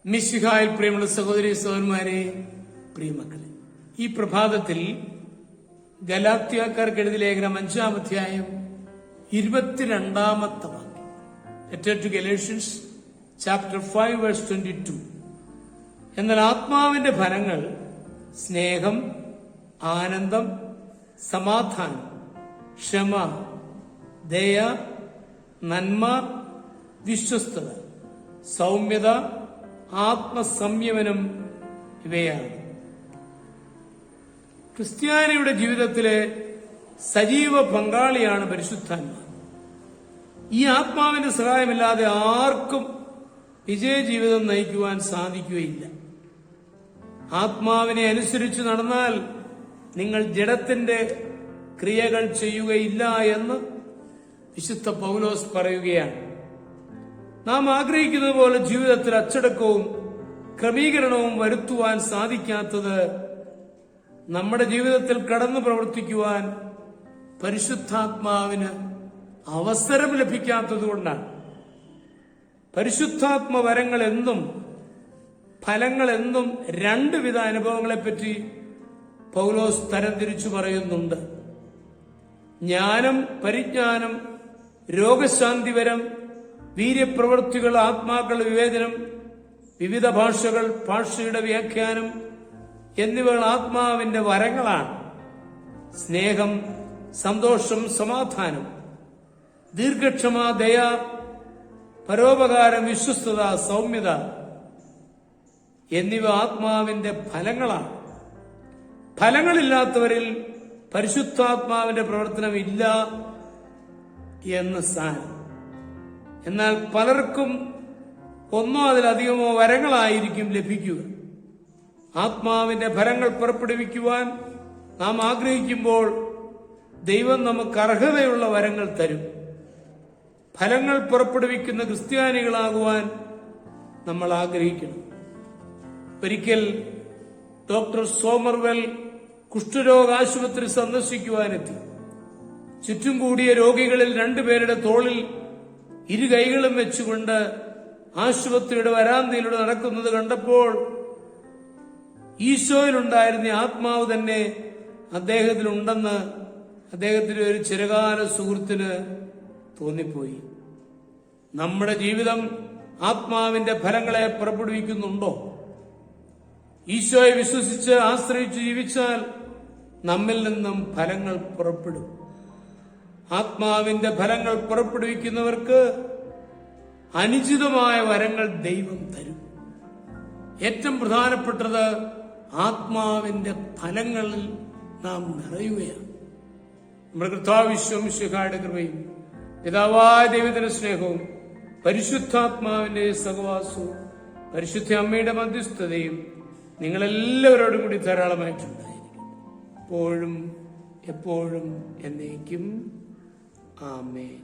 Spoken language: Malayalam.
മിശിഹായിൽ പ്രിയമുള്ള സഹോദരി സഹോദരന്മാരെ, പ്രിയമക്കളെ, ഈ പ്രഭാതത്തിൽ ഗലാത്യക്കാർക്ക് എഴുതിയ ലേഖനം 5-ാം അധ്യായം 22-ാമത്തെ വാക്യം, letter to Galatians chapter 5 verse 22. എന്നാൽ ആത്മാവിന്റെ ഫലങ്ങൾ സ്നേഹം, ആനന്ദം, സമാധാനം, ക്ഷമ, ദയ, നന്മ, വിശ്വസ്തത, സൗമ്യത, ആത്മസംയമനം ഇവയാണ്. ക്രിസ്ത്യാനിയുടെ ജീവിതത്തിലെ സജീവ പങ്കാളിയാണ് പരിശുദ്ധാത്മാവ്. ഈ ആത്മാവിന്റെ സഹായമില്ലാതെ ആർക്കും വിജയജീവിതം നയിക്കുവാൻ സാധിക്കുകയില്ല. ആത്മാവിനെ അനുസരിച്ച് നടന്നാൽ നിങ്ങൾ ജഡത്തിന്റെ ക്രിയകൾ ചെയ്യുകയില്ല എന്ന് വിശുദ്ധ പൗലോസ് പറയുകയാണ്. നാം ആഗ്രഹിക്കുന്നത് പോലെ ജീവിതത്തിൽ അച്ചടക്കവും ക്രമീകരണവും വരുത്തുവാൻ സാധിക്കാത്തത് നമ്മുടെ ജീവിതത്തിൽ കടന്നു പ്രവർത്തിക്കുവാൻ പരിശുദ്ധാത്മാവിന് അവസരം ലഭിക്കാത്തതുകൊണ്ടാണ്. പരിശുദ്ധാത്മ വരങ്ങൾ എന്നും ഫലങ്ങൾ എന്നും രണ്ടുവിധ അനുഭവങ്ങളെപ്പറ്റി പൗലോസ് തരംതിരിച്ചു പറയുന്നുണ്ട്. ജ്ഞാനം, പരിജ്ഞാനം, രോഗശാന്തിവരം, വീര്യപ്രവൃത്തികൾ, ആത്മാക്കളുടെ വിവേചനം, വിവിധ ഭാഷകൾ, ഭാഷയുടെ വ്യാഖ്യാനം എന്നിവകൾ ആത്മാവിന്റെ വരങ്ങളാണ്. സ്നേഹം, സന്തോഷം, സമാധാനം, ദീർഘക്ഷമ, ദയ, പരോപകാരം, വിശ്വസ്തത, സൗമ്യത എന്നിവ ആത്മാവിന്റെ ഫലങ്ങളാണ്. ഫലങ്ങളില്ലാത്തവരിൽ പരിശുദ്ധാത്മാവിന്റെ പ്രവർത്തനം ഇല്ല എന്ന് സാരം. എന്നാൽ പലർക്കും ഒന്നോ അതിലധികമോ വരങ്ങളായിരിക്കും ലഭിക്കുക. ആത്മാവിന്റെ ഫലങ്ങൾ പുറപ്പെടുവിക്കുവാൻ നാം ആഗ്രഹിക്കുമ്പോൾ ദൈവം നമുക്ക് അർഹതയുള്ള വരങ്ങൾ തരും. ഫലങ്ങൾ പുറപ്പെടുവിക്കുന്ന ക്രിസ്ത്യാനികളാകുവാൻ നമ്മൾ ആഗ്രഹിക്കണം. ഒരിക്കൽ ഡോക്ടർ സോമർവെൽ കുഷ്ഠരോഗ ആശുപത്രി സന്ദർശിക്കുവാനെത്തി. ചുറ്റും കൂടിയ രോഗികളിൽ 2 പേരുടെ തോളിൽ 2 കൈകളും വെച്ചുകൊണ്ട് ആശുപത്രിയുടെ വരാന്തയിലൂടെ നടക്കുന്നത് കണ്ടപ്പോൾ ഈശോയിലുണ്ടായിരുന്ന ആത്മാവ് തന്നെ അദ്ദേഹത്തിലുണ്ടെന്ന് അദ്ദേഹത്തിന്റെ ഒരു ചിരകാല സുഹൃത്തിന് തോന്നിപ്പോയി. നമ്മുടെ ജീവിതം ആത്മാവിന്റെ ഫലങ്ങളെ പുറപ്പെടുവിക്കുന്നുണ്ടോ? ഈശോയെ വിശ്വസിച്ച് ആശ്രയിച്ച് ജീവിച്ചാൽ നമ്മിൽ നിന്നും ഫലങ്ങൾ പുറപ്പെടും. ആത്മാവിന്റെ ഫലങ്ങൾ പുറപ്പെടുവിക്കുന്നവർക്ക് അനുചിതമായ വരങ്ങൾ ദൈവം തരും. ഏറ്റവും പ്രധാനപ്പെട്ടത് ആത്മാവിന്റെ ഫലങ്ങളിൽ നാം നിറയുകയാണ്. നമ്മുടെ കർത്താവ് മിശിഹായുടെ കൃപയും പിതാവായ ദൈവത്തിന്റെ സ്നേഹവും പരിശുദ്ധാത്മാവിന്റെ സഹവാസവും പരിശുദ്ധ അമ്മയുടെ മധ്യസ്ഥതയും നിങ്ങളെല്ലാവരോടും കൂടി ധാരാളമായിട്ടുണ്ടായിരിക്കും, എപ്പോഴും എപ്പോഴും എന്നേക്കും. ആമേൻ.